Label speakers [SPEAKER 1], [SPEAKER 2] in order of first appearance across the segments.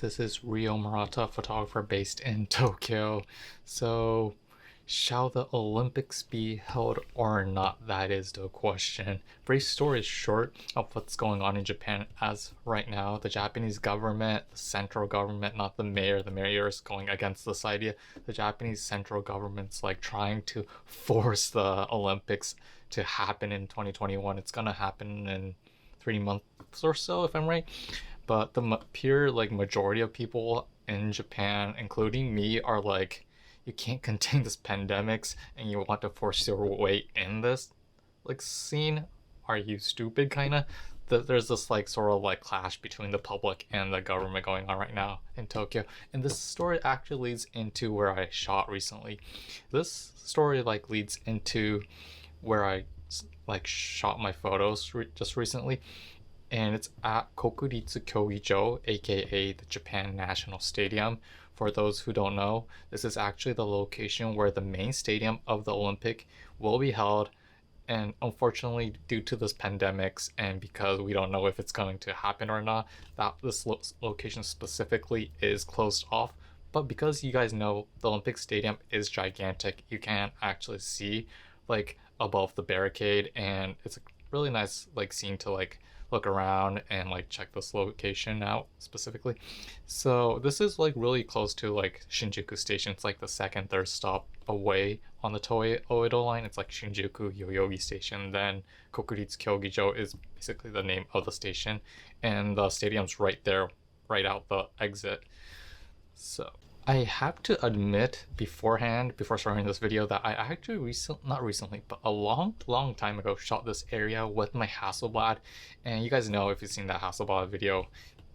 [SPEAKER 1] This is Ryo Murata, photographer based in Tokyo. So, shall the Olympics be held or not? That is the question. Brief story short of what's going on in Japan as right now. The Japanese government, the central government, not the mayor is going against this idea. The Japanese central government's like trying to force the Olympics to happen in 2021. It's gonna happen in 3 months or so, if I'm right. But the pure like majority of people in Japan, including me, are like, you can't contain this pandemics and you want to force your way in this like scene. Are you stupid? Kind of. There's this like sort of like clash between the public and the government going on right now in Tokyo, and this story actually leads into where I shot recently. This story like leads into where I like shot my photos just recently, and it's at Kokuritsu Kyogijo, aka the Japan National Stadium. For those who don't know, this is actually the location where the main stadium of the Olympic will be held. And unfortunately, due to this pandemics and because we don't know if it's going to happen or not, that this location specifically is closed off. But because you guys know the Olympic Stadium is gigantic, you can actually see like above the barricade, and it's a really nice like scene to like look around and like check this location out specifically. So this is like really close to like Shinjuku Station. It's like the second, third stop away on the Toei Oedo line. It's like Shinjuku, Yoyogi Station. Then Kokuritsu Kyogijo is basically the name of the station, and the stadium's right there, right out the exit. So I have to admit beforehand, before starting this video, that I actually not recently, but a long time ago shot this area with my Hasselblad. And you guys know, if you've seen that Hasselblad video,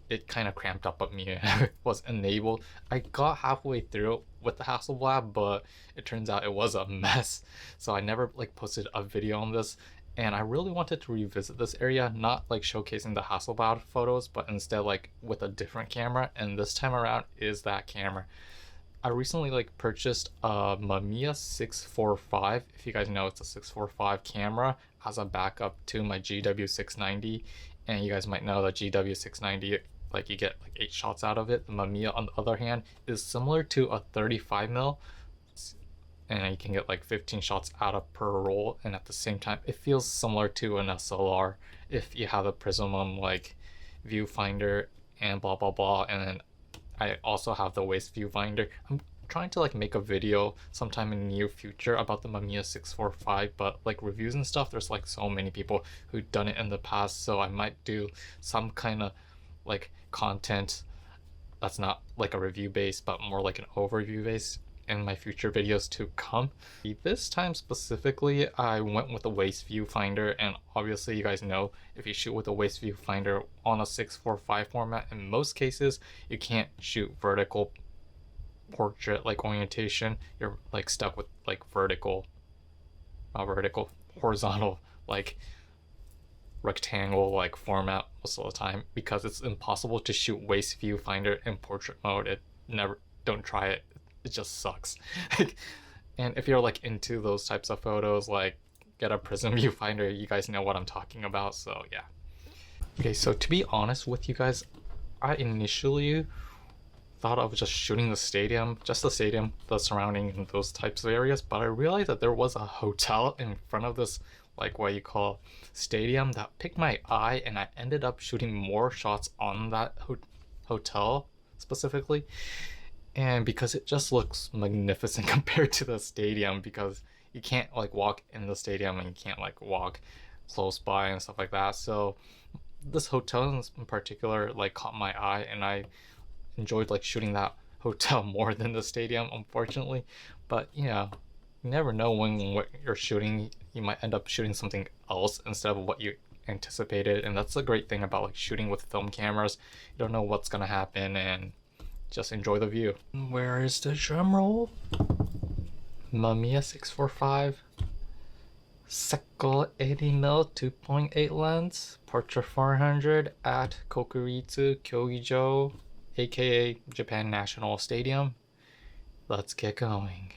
[SPEAKER 1] it kind of cramped up on me and it was enabled. I got halfway through with the Hasselblad, but it turns out it was a mess. So I never like posted a video on this. And I really wanted to revisit this area, not like showcasing the Hasselblad photos, but instead like with a different camera. And this time around is that camera. I recently like purchased a Mamiya 645. If you guys know, it's a 645 camera as a backup to my GW690. And you guys might know that GW690, like you get like 8 shots out of it. The Mamiya, on the other hand, is similar to a 35mm. And you can get like 15 shots out of per roll, and at the same time it feels similar to an SLR if you have a prism like viewfinder and blah blah blah. And then I also have the waist viewfinder. I'm trying to like make a video sometime in the near future about the Mamiya 645, but like reviews and stuff, there's like so many people who've done it in the past, so I might do some kind of like content that's not like a review based but more like an overview based in my future videos to come. This time specifically, I went with a waist viewfinder, and obviously you guys know if you shoot with a waist viewfinder on a 645 format, in most cases you can't shoot vertical portrait like orientation. You're like stuck with like horizontal like rectangle like format most of the time, because it's impossible to shoot waist viewfinder in portrait mode. Don't try it. It just sucks. And if you're like into those types of photos, like get a prism viewfinder. You guys know what I'm talking about, so yeah. Okay, so to be honest with you guys, I initially thought of just shooting the stadium, the surrounding and those types of areas, but I realized that there was a hotel in front of this like what you call stadium that picked my eye, and I ended up shooting more shots on that hotel specifically. And because it just looks magnificent compared to the stadium, because you can't like walk in the stadium and you can't like walk close by and stuff like that. So this hotel in particular like caught my eye, and I enjoyed like shooting that hotel more than the stadium, unfortunately. But you know, you never know when what you're shooting, you might end up shooting something else instead of what you anticipated. And that's the great thing about like shooting with film cameras. You don't know what's gonna happen, and just enjoy the view. Where is the drum roll? Mamiya 645, Sekkor 80mm 2.8 lens, Portra 400 at Kokuritsu Kyogijo, aka Japan National Stadium. Let's get going.